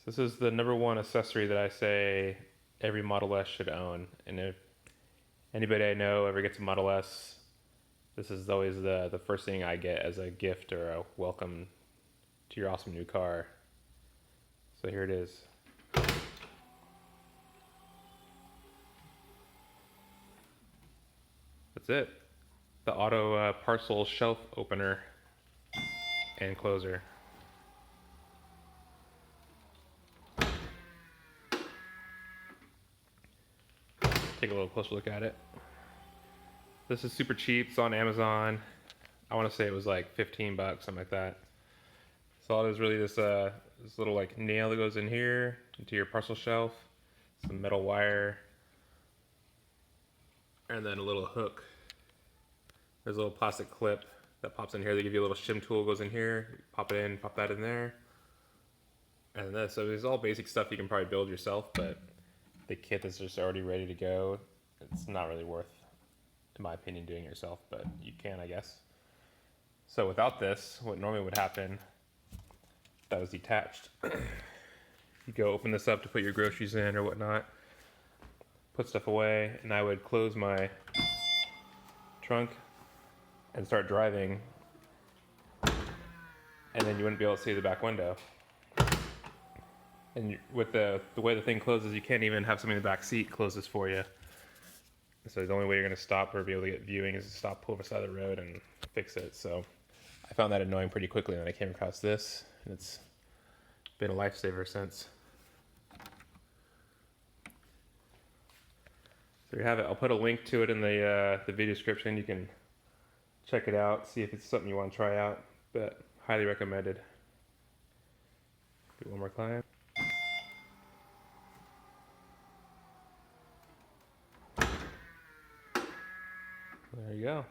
So this is the #1 accessory that I say every Model S should own. And if anybody I know ever gets a Model S, this is always the first thing I get as a gift or a welcome to your awesome new car. So here it is. That's it. The auto parcel shelf opener and closer. Take a little closer look at it. This is super cheap. It's on Amazon. I want to say it was like 15 bucks, something like that. So all it is really this little like nail that goes in here into your parcel shelf, some metal wire, and then a little hook. There's a little plastic clip that pops in here. They give you a little shim tool, goes in here. Pop it in, pop that in there. And this, so it's all basic stuff you can probably build yourself, but the kit that's just already ready to go, it's not really worth, in my opinion, doing it yourself, but you can, I guess. So without this, what normally would happen, that was detached. You go open this up to put your groceries in or whatnot, put stuff away, and I would close my trunk and start driving, and then you wouldn't be able to see the back window. And with the way the thing closes, you can't even have somebody in the back seat close this for you. So the only way you're going to stop or be able to get viewing is to stop, pull over the side of the road, and fix it. So I found that annoying pretty quickly, and then I came across this, and it's been a lifesaver since. So you have it. I'll put a link to it in the video description. You can check it out, see if it's something you want to try out, but highly recommended. Do it one more time. There you go.